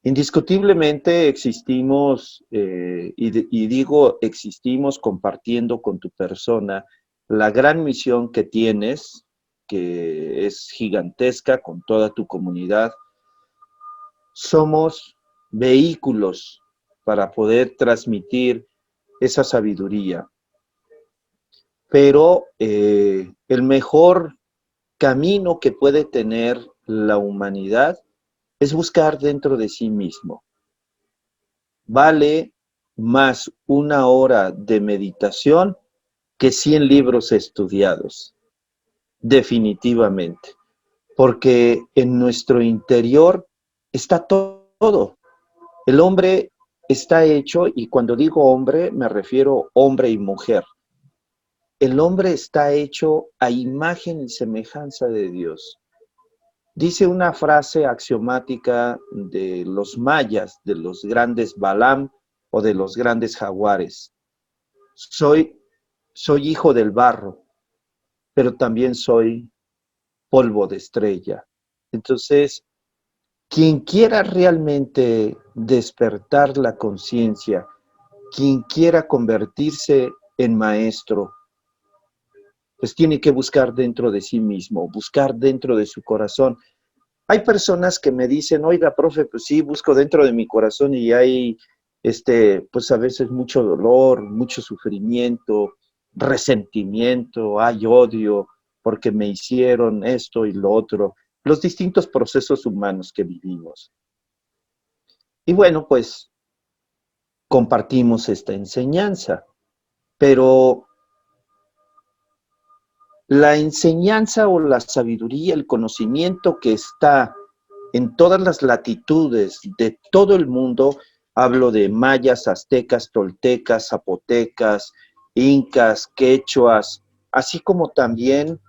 Indiscutiblemente existimos, y digo existimos compartiendo con tu persona la gran misión que tienes, que es gigantesca con toda tu comunidad. Somos vehículos para poder transmitir esa sabiduría. Pero el mejor camino que puede tener la humanidad es buscar dentro de sí mismo. Vale más 1 hora de meditación que 100 libros estudiados, definitivamente, porque en nuestro interior está todo. El hombre está hecho, y cuando digo hombre me refiero hombre y mujer. El hombre está hecho a imagen y semejanza de Dios. Dice una frase axiomática de los mayas, de los grandes Balaam o de los grandes jaguares. Soy hijo del barro, pero también soy polvo de estrella. Entonces, quien quiera realmente despertar la conciencia, quien quiera convertirse en maestro, pues tiene que buscar dentro de sí mismo, buscar dentro de su corazón. Hay personas que me dicen, oiga, profe, pues sí, busco dentro de mi corazón y hay, pues a veces mucho dolor, mucho sufrimiento, resentimiento, hay odio, porque me hicieron esto y lo otro, los distintos procesos humanos que vivimos. Y bueno, pues compartimos esta enseñanza, pero la enseñanza o la sabiduría, el conocimiento que está en todas las latitudes de todo el mundo, hablo de mayas, aztecas, toltecas, zapotecas, incas, quechuas, así como también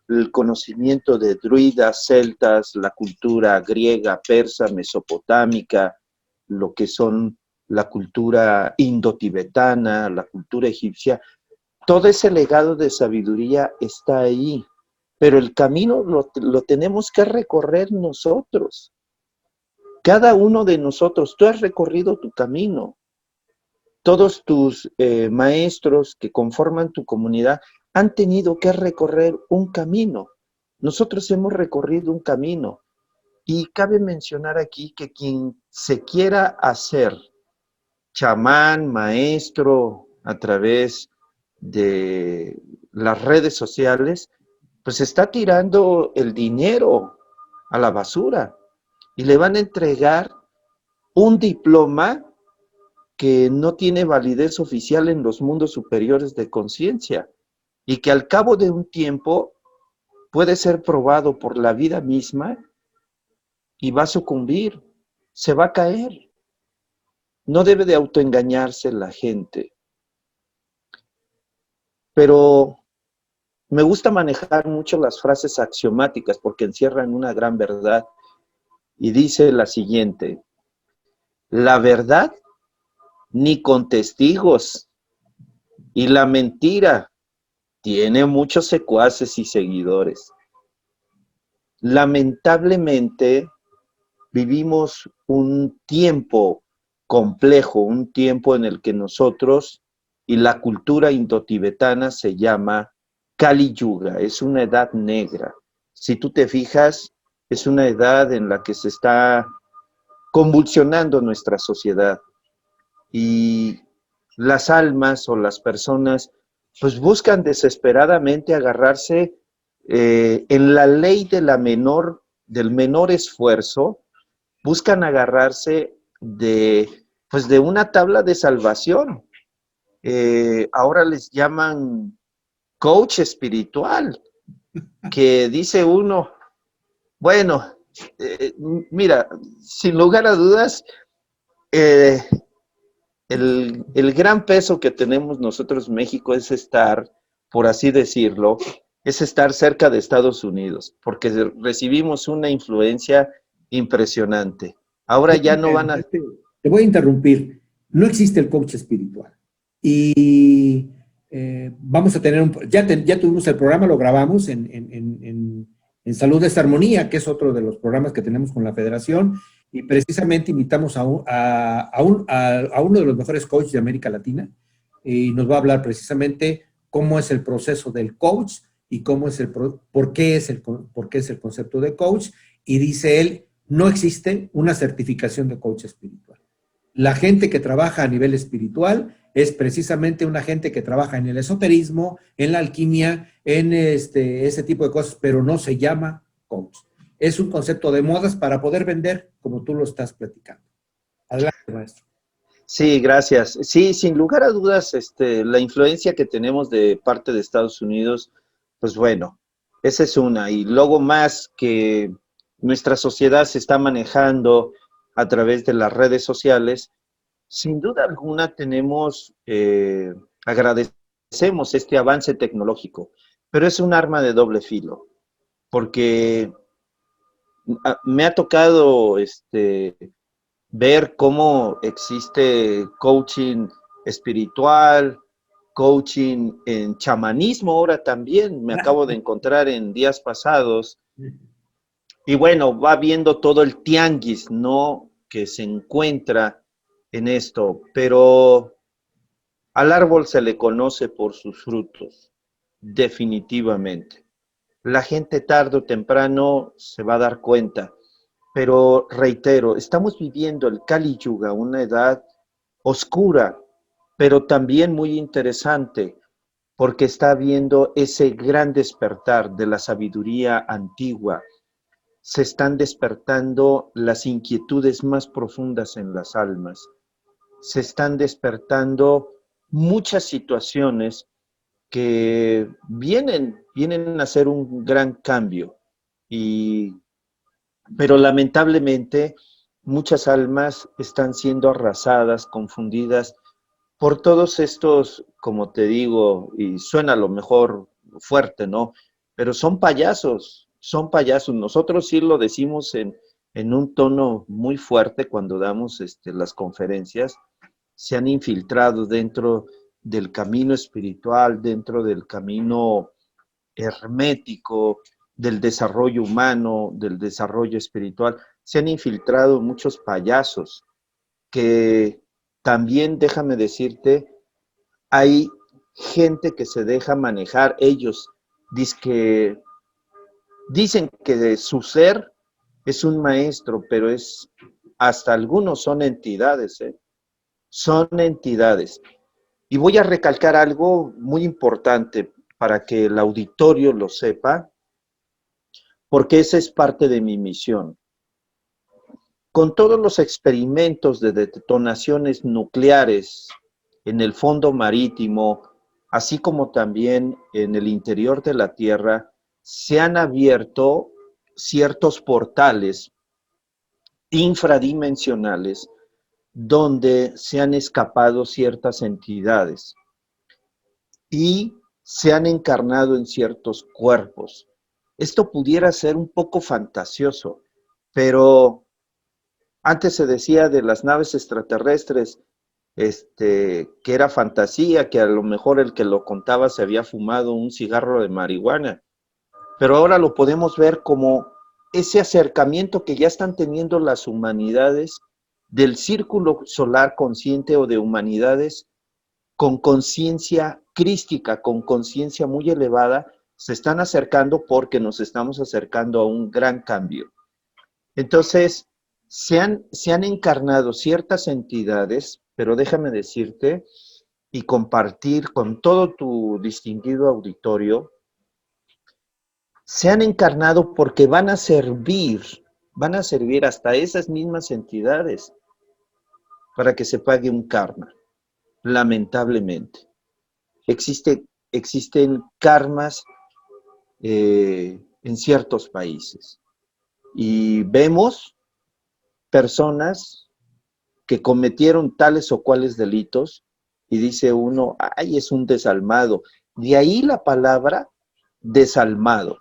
el conocimiento de druidas, celtas, la cultura griega, persa, mesopotámica, lo que son la cultura indotibetana, la cultura egipcia. Todo ese legado de sabiduría está ahí, pero el camino lo tenemos que recorrer nosotros. Cada uno de nosotros, tú has recorrido tu camino. Todos tus maestros que conforman tu comunidad han tenido que recorrer un camino. Nosotros hemos recorrido un camino. Y cabe mencionar aquí que quien se quiera hacer chamán, maestro, a través de las redes sociales, pues está tirando el dinero a la basura y le van a entregar un diploma que no tiene validez oficial en los mundos superiores de conciencia y que al cabo de un tiempo puede ser probado por la vida misma y va a sucumbir, se va a caer. No debe de autoengañarse la gente. Pero me gusta manejar mucho las frases axiomáticas porque encierran una gran verdad y dice la siguiente: la verdad ni con testigos y la mentira tiene muchos secuaces y seguidores. Lamentablemente vivimos un tiempo complejo, un tiempo en el que nosotros y la cultura indotibetana se llama Kali Yuga, es una edad negra. Si tú te fijas, es una edad en la que se está convulsionando nuestra sociedad y las almas o las personas pues buscan desesperadamente agarrarse en la ley de del menor esfuerzo, buscan agarrarse pues de una tabla de salvación. Ahora les llaman coach espiritual, que dice uno, bueno, mira, sin lugar a dudas, eh, el gran peso que tenemos nosotros México es estar, por así decirlo, es estar cerca de Estados Unidos, porque recibimos una influencia impresionante. Ahora ya no van a... Te voy a interrumpir. No existe el coach espiritual. Y vamos a tener ya tuvimos el programa, lo grabamos en Salud es Armonía, que es otro de los programas que tenemos con la Federación, y precisamente invitamos a uno de los mejores coaches de América Latina, y nos va a hablar precisamente cómo es el proceso del coach y por qué es el concepto de coach, y dice él, no existe una certificación de coach espiritual. La gente que trabaja a nivel espiritual es precisamente una gente que trabaja en el esoterismo, en la alquimia, en ese tipo de cosas, pero no se llama coach. Es un concepto de modas para poder vender, como tú lo estás platicando. Adelante, maestro. Sí, gracias. Sí, sin lugar a dudas, la influencia que tenemos de parte de Estados Unidos, pues bueno, esa es una. Y luego más que nuestra sociedad se está manejando a través de las redes sociales, sin duda alguna agradecemos este avance tecnológico, pero es un arma de doble filo, porque me ha tocado ver cómo existe coaching espiritual, coaching en chamanismo ahora también, me acabo de encontrar en días pasados. Y bueno, va viendo todo el tianguis, ¿no? Que se encuentra en esto, pero al árbol se le conoce por sus frutos, definitivamente. La gente tarde o temprano se va a dar cuenta, pero reitero, estamos viviendo el Kali Yuga, una edad oscura, pero también muy interesante, porque está viendo ese gran despertar de la sabiduría antigua. Se están despertando las inquietudes más profundas en las almas. Se están despertando muchas situaciones que vienen a ser un gran cambio. Pero lamentablemente muchas almas están siendo arrasadas, confundidas por todos estos, como te digo, y suena a lo mejor fuerte, ¿no? Pero son payasos, son payasos. Nosotros sí lo decimos en un tono muy fuerte cuando damos las conferencias. Se han infiltrado dentro del camino espiritual, dentro del camino hermético, del desarrollo humano, del desarrollo espiritual. Se han infiltrado muchos payasos que también, déjame decirte, hay gente que se deja manejar, ellos dicen que su ser es un maestro, pero hasta algunos son entidades, ¿eh? Son entidades. Y voy a recalcar algo muy importante para que el auditorio lo sepa, porque esa es parte de mi misión. Con todos los experimentos de detonaciones nucleares en el fondo marítimo, así como también en el interior de la Tierra, se han abierto ciertos portales infradimensionales donde se han escapado ciertas entidades y se han encarnado en ciertos cuerpos. Esto pudiera ser un poco fantasioso, pero antes se decía de las naves extraterrestres, que era fantasía, que a lo mejor el que lo contaba se había fumado un cigarro de marihuana, pero ahora lo podemos ver como ese acercamiento que ya están teniendo las humanidades del círculo solar consciente o de humanidades con conciencia crística, con conciencia muy elevada, se están acercando porque nos estamos acercando a un gran cambio. Entonces, se han encarnado ciertas entidades, pero déjame decirte y compartir con todo tu distinguido auditorio, se han encarnado porque van a servir hasta esas mismas entidades para que se pague un karma, lamentablemente. Existen karmas en ciertos países y vemos personas que cometieron tales o cuales delitos y dice uno, ay, es un desalmado. De ahí la palabra desalmado.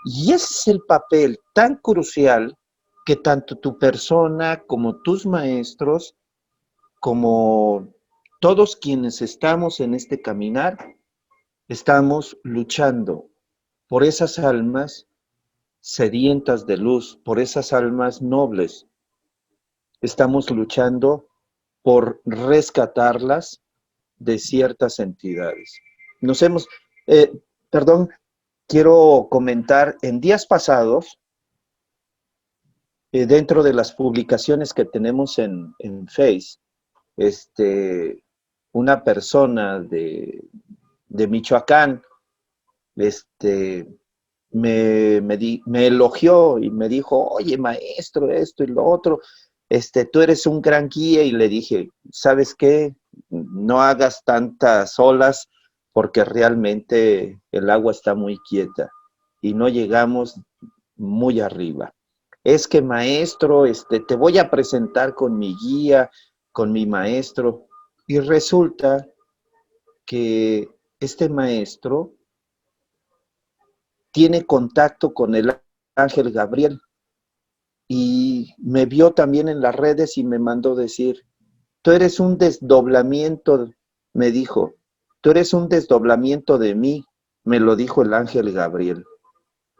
Y ese es el papel tan crucial que tanto tu persona como tus maestros, como todos quienes estamos en este caminar, estamos luchando por esas almas sedientas de luz, por esas almas nobles. Estamos luchando por rescatarlas de ciertas entidades. Nos hemos, eh, perdón, quiero comentar, en días pasados, dentro de las publicaciones que tenemos en Face, una persona de Michoacán, me elogió y me dijo, oye, maestro, esto y lo otro, tú eres un gran guía, y le dije, ¿sabes qué? No hagas tantas olas porque realmente el agua está muy quieta y no llegamos muy arriba. Es que maestro, te voy a presentar con mi guía, con mi maestro, y resulta que este maestro tiene contacto con el ángel Gabriel y me vio también en las redes y me mandó decir, tú eres un desdoblamiento, me dijo, tú eres un desdoblamiento de mí, me lo dijo el ángel Gabriel.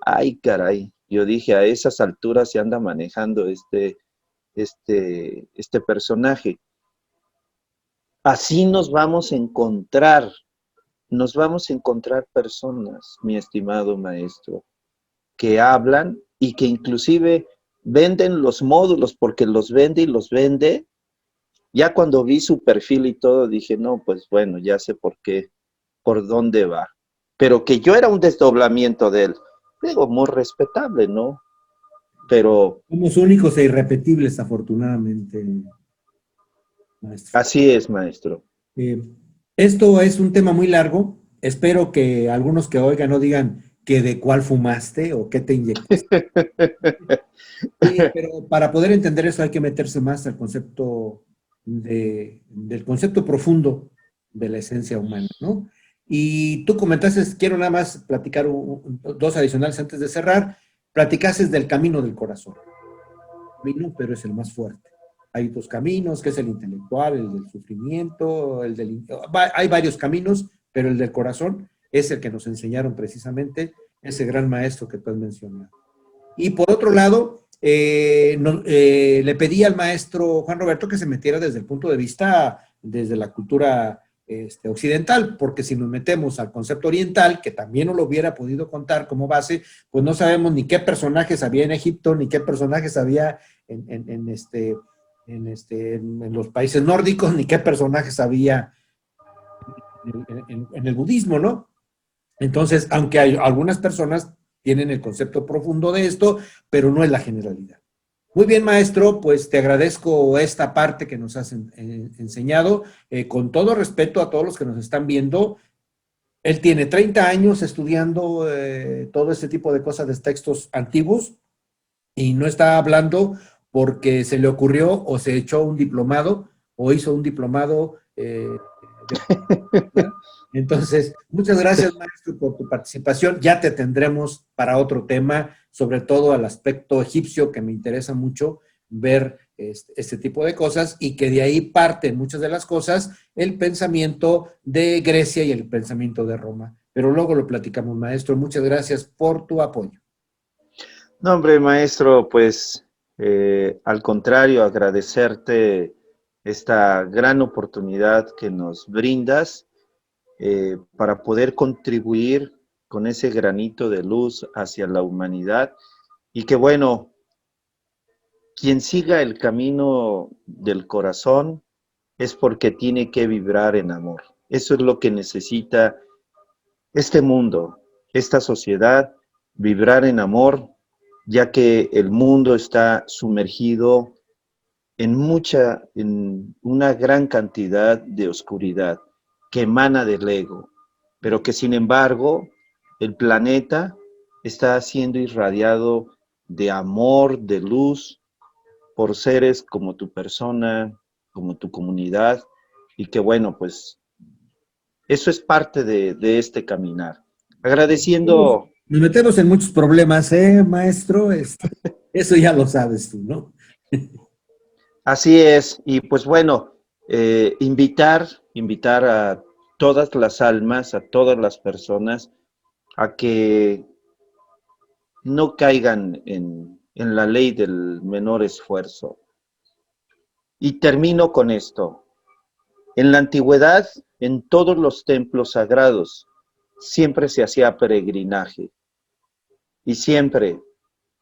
Ay, caray, yo dije, a esas alturas se anda manejando este personaje. Así nos vamos a encontrar personas, mi estimado maestro, que hablan y que inclusive venden los módulos porque los vende y los vende. Ya cuando vi su perfil y todo, dije, no, pues bueno, ya sé por qué, por dónde va. Pero que yo era un desdoblamiento de él, digo, muy respetable, ¿no? Pero Somos únicos e irrepetibles, afortunadamente, maestro. así es, maestro. Eh, Esto es un tema muy largo. Espero que algunos que oigan no digan que de cuál fumaste o qué te inyectaste. Sí, pero para poder entender eso hay que meterse más al concepto del concepto profundo de la esencia humana, ¿no? Y tú comentaste, quiero nada más platicar dos adicionales antes de cerrar, platicaste del camino del corazón. Camino, pero es el más fuerte. Hay dos caminos, que es el intelectual, el del sufrimiento, hay varios caminos, pero el del corazón es el que nos enseñaron precisamente ese gran maestro que tú has mencionado. Y por otro lado, le pedí al maestro Juan Roberto que se metiera desde el punto de vista, desde la cultura occidental, porque si nos metemos al concepto oriental, que también no lo hubiera podido contar como base, pues no sabemos ni qué personajes había en Egipto, ni qué personajes había en los países nórdicos, ni qué personajes había en el budismo, ¿no? Entonces, aunque hay algunas personas tienen el concepto profundo de esto, pero no es la generalidad. Muy bien, maestro, pues te agradezco esta parte que nos has enseñado. Con todo respeto a todos los que nos están viendo, él tiene 30 años estudiando todo este tipo de cosas de textos antiguos y no está hablando porque se le ocurrió o se echó un diplomado o hizo un diplomado ¿verdad? Entonces, muchas gracias, maestro, por tu participación. Ya te tendremos para otro tema, sobre todo al aspecto egipcio, que me interesa mucho ver este tipo de cosas y que de ahí parten muchas de las cosas, el pensamiento de Grecia y el pensamiento de Roma. Pero luego lo platicamos, maestro. Muchas gracias por tu apoyo. No, hombre, maestro, pues al contrario, agradecerte esta gran oportunidad que nos brindas para poder contribuir con ese granito de luz hacia la humanidad y que bueno, quien siga el camino del corazón es porque tiene que vibrar en amor. Eso es lo que necesita este mundo, esta sociedad, vibrar en amor, ya que el mundo está sumergido en una gran cantidad de oscuridad que emana del ego, pero que sin embargo el planeta está siendo irradiado de amor, de luz, por seres como tu persona, como tu comunidad, y que bueno, pues eso es parte de este caminar. Agradeciendo. Nos metemos en muchos problemas, maestro? Eso ya lo sabes tú, ¿no? Así es, y pues bueno, invitar a todas las almas, a todas las personas, a que no caigan en la ley del menor esfuerzo. Y termino con esto. En la antigüedad, en todos los templos sagrados, siempre se hacía peregrinaje y siempre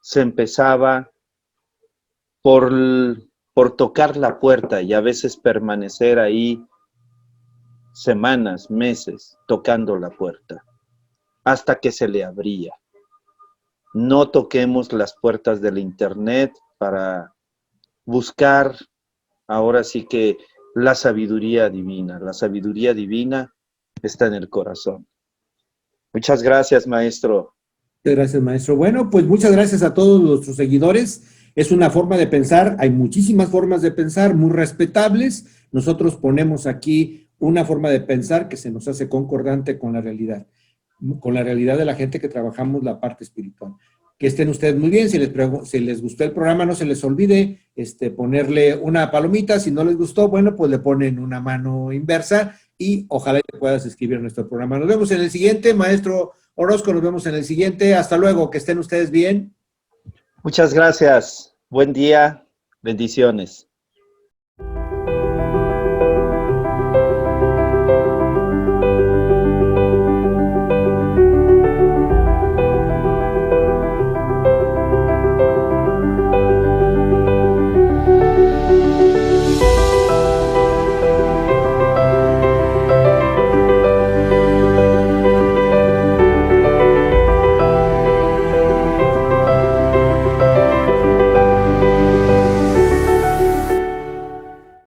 se empezaba por, por tocar la puerta y a veces permanecer ahí semanas, meses, tocando la puerta, hasta que se le abría. No toquemos las puertas del internet para buscar ahora sí que la sabiduría divina. La sabiduría divina está en el corazón. Muchas gracias, maestro. Muchas gracias, maestro. Bueno, pues muchas gracias a todos nuestros seguidores. Es una forma de pensar, hay muchísimas formas de pensar, muy respetables. Nosotros ponemos aquí una forma de pensar que se nos hace concordante con la realidad de la gente que trabajamos la parte espiritual. Que estén ustedes muy bien. Si les gustó el programa, no se les olvide ponerle una palomita. Si no les gustó, bueno, pues le ponen una mano inversa y ojalá te puedas escribir en nuestro programa. Nos vemos en el siguiente, maestro Orozco, nos vemos en el siguiente. Hasta luego, que estén ustedes bien. Muchas gracias. Buen día. Bendiciones.